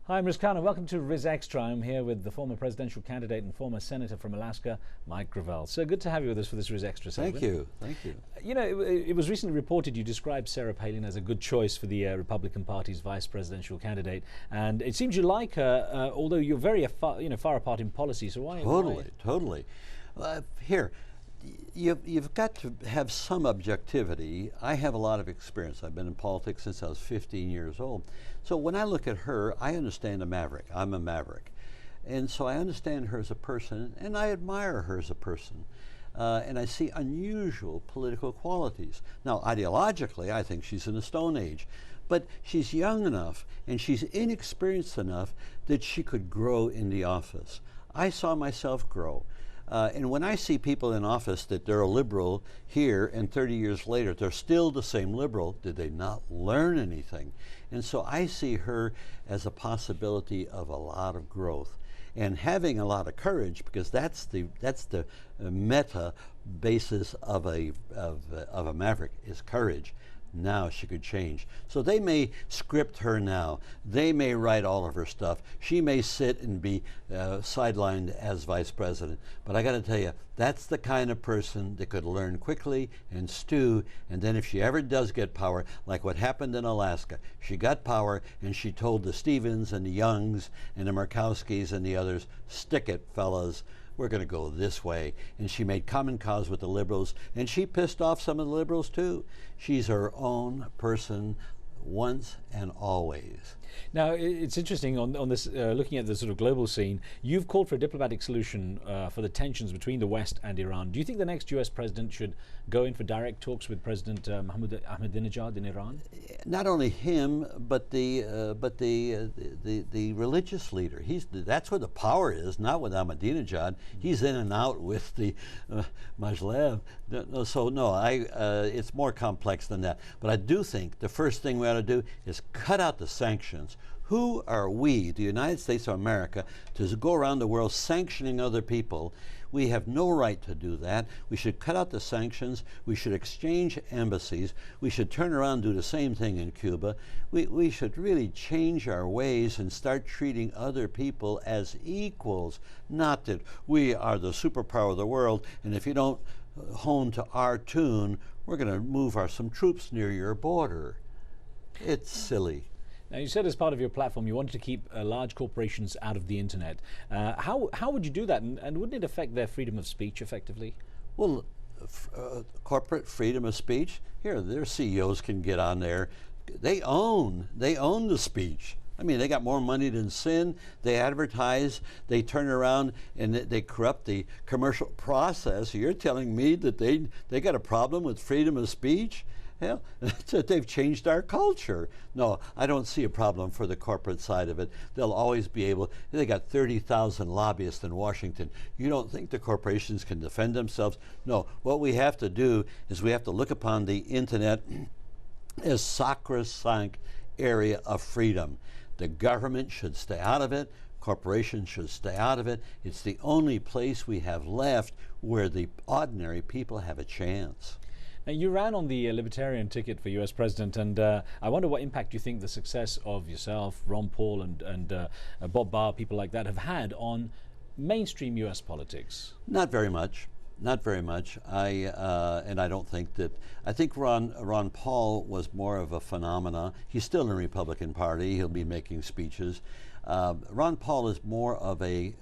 Hi, I'm Riz Khan and welcome to Riz Extra. I'm here with the former presidential candidate and former senator from Alaska, Mike Gravel. So good to have you with us for this Riz Extra segment. Thank you. You know, it was recently reported you described Sarah Palin as a good choice for the Republican Party's vice presidential candidate, and it seems you like her, although you're very far apart in policy. So why? Totally. Here, you've got to have some objectivity. I have a lot of experience. I've been in politics since I was 15 years old. So when I look at her, I understand a maverick. I'm a maverick. And so I understand her as a person, and I admire her as a person. And I see unusual political qualities. Now, ideologically, I think she's in the Stone Age. But she's young enough, and she's inexperienced enough that she could grow in the office. I saw myself grow. And when I see people in office that they're a liberal here and 30 years later they're still the same liberal, did they not learn anything? And so I see her as a possibility of a lot of growth and having a lot of courage, because that's the meta basis of a maverick is courage. Now she could change. So they may script her now. They may write all of her stuff. She may sit and be sidelined as vice president. But I got to tell you, that's the kind of person that could learn quickly and stew. And then if she ever does get power, like what happened in Alaska, she got power and she told the Stevens and the Youngs and the Murkowskis and the others, stick it, fellas. We're going to go this way. And she made common cause with the liberals, and she pissed off some of the liberals too. She's her own person once and always. Now, it's interesting on this, looking at the sort of global scene, you've called for a diplomatic solution for the tensions between the West and Iran. Do you think the next US president should go in for direct talks with President Ahmadinejad in Iran? Not only him, but the religious leader. That's where the power is, not with Ahmadinejad. He's in and out with the Majlev. So no, it's more complex than that. But I do think the first thing we ought to do is cut out the sanctions. Who are we, the United States of America, to go around the world sanctioning other people? We have no right to do that. We should cut out the sanctions. We should exchange embassies. We should turn around and do the same thing in Cuba. We should really change our ways and start treating other people as equals, not that we are the superpower of the world, and if you don't hone to our tune, we're going to move some troops near your border. It's silly. Now, you said as part of your platform you wanted to keep large corporations out of the internet. How would you do that, and wouldn't it affect their freedom of speech effectively? Well, corporate freedom of speech, here, their CEOs can get on there. They own the speech. I mean, they got more money than sin. They advertise, they turn around and they corrupt the commercial process. You're telling me that they got a problem with freedom of speech? Hell, they've changed our culture. No, I don't see a problem for the corporate side of it. They'll always be able, they got 30,000 lobbyists in Washington. You don't think the corporations can defend themselves? No, what we have to do is we have to look upon the internet as sacrosanct area of freedom. The government should stay out of it. Corporations should stay out of it. It's the only place we have left where the ordinary people have a chance. Now, you ran on the libertarian ticket for US president, and I wonder what impact you think the success of yourself, Ron Paul, and Bob Barr, people like that, have had on mainstream US politics. Not very much. Not very much. And I don't think that. I think Ron Paul was more of a phenomena. He's still in the Republican Party. He'll be making speeches. Ron Paul is more of a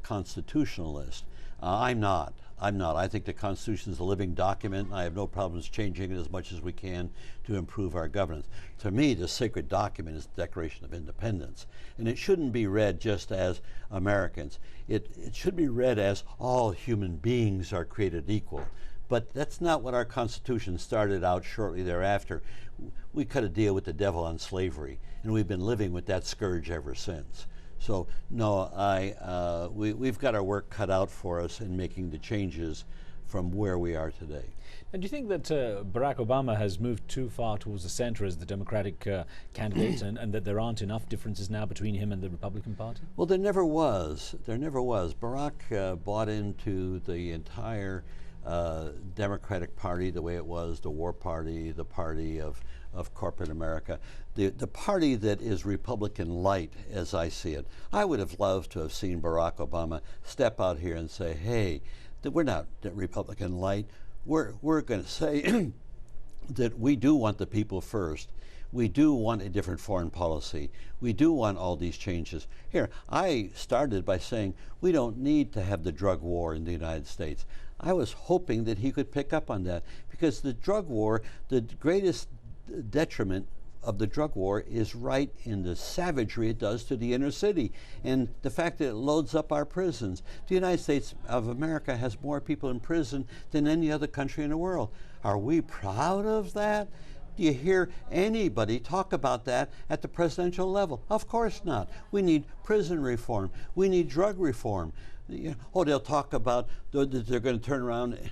constitutionalist. I'm not. I think the Constitution is a living document. I have no problems changing it as much as we can to improve our governance. To me, the sacred document is the Declaration of Independence. And it shouldn't be read just as Americans. It should be read as all human beings are created equal. But that's not what our Constitution started out shortly thereafter. We cut a deal with the devil on slavery, and we've been living with that scourge ever since. So no, we've got our work cut out for us in making the changes from where we are today. And do you think that Barack Obama has moved too far towards the center as the Democratic candidate, and that there aren't enough differences now between him and the Republican Party? Well, there never was. There never was. Barack bought into the entire Democratic Party the way it was, the war party, the party of corporate America, the party that is Republican light as I see it. I would have loved to have seen Barack Obama step out here and say, hey, we're not Republican light. We're going to say that we do want the people first. We do want a different foreign policy. We do want all these changes. Here, I started by saying we don't need to have the drug war in the United States. I was hoping that he could pick up on that, because the drug war, the greatest detriment of the drug war is right in the savagery it does to the inner city and the fact that it loads up our prisons. The United States of America has more people in prison than any other country in the world. Are we proud of that? Do you hear anybody talk about that at the presidential level? Of course not. We need prison reform. We need drug reform. Oh, they'll talk about they're going to turn around and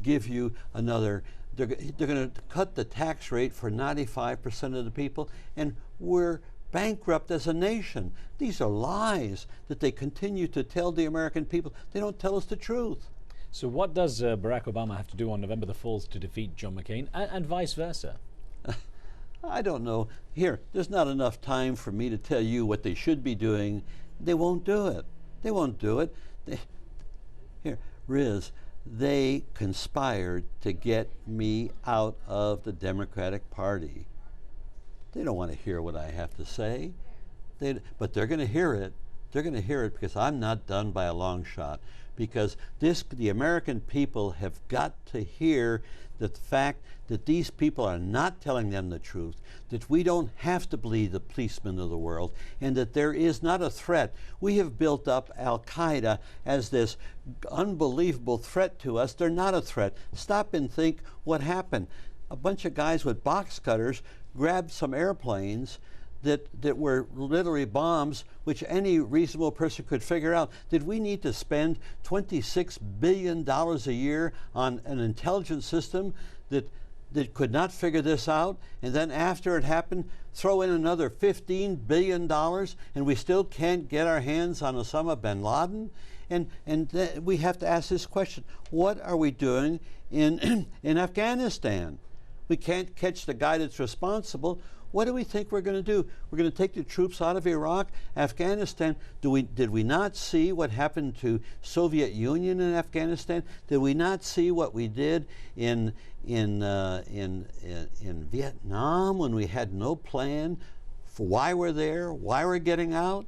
give you another. They're going to cut the tax rate for 95% of the people, and we're bankrupt as a nation. These are lies that they continue to tell the American people. They don't tell us the truth. So what does Barack Obama have to do on November the 4th to defeat John McCain, and vice versa? I don't know. Here, there's not enough time for me to tell you what they should be doing. They won't do it. They won't do it. Here, Riz, they conspired to get me out of the Democratic Party. They don't want to hear what I have to say, but they're going to hear it. They're going to hear it because I'm not done by a long shot. Because the American people have got to hear the fact that these people are not telling them the truth, that we don't have to believe the policemen of the world, and that there is not a threat. We have built up Al-Qaeda as this unbelievable threat to us. They're not a threat. Stop and think what happened. A bunch of guys with box cutters grabbed some airplanes that were literally bombs, which any reasonable person could figure out. Did we need to spend $26 billion a year on an intelligence system that could not figure this out, and then after it happened, throw in another $15 billion, and we still can't get our hands on Osama bin Laden? And we have to ask this question: what are we doing in Afghanistan? We can't catch the guy that's responsible. What do we think we're going to do? We're going to take the troops out of Iraq, Afghanistan. Did we not see what happened to Soviet Union in Afghanistan? Did we not see what we did in Vietnam when we had no plan for why we're there, why we're getting out?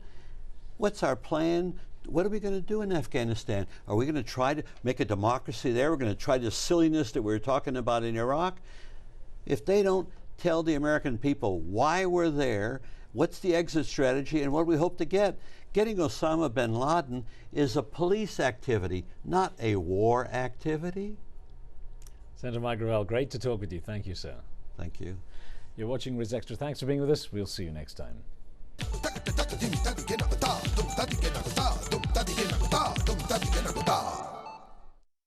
What's our plan? What are we going to do in Afghanistan? Are we going to try to make a democracy there? We're going to try the silliness that we were talking about in Iraq? If they don't tell the American people why we're there, what's the exit strategy, and what do we hope to get? Getting Osama bin Laden is a police activity, not a war activity. Senator Mike Gravel, great to talk with you. Thank you, sir. Thank you. You're watching Riz Extra. Thanks for being with us. We'll see you next time.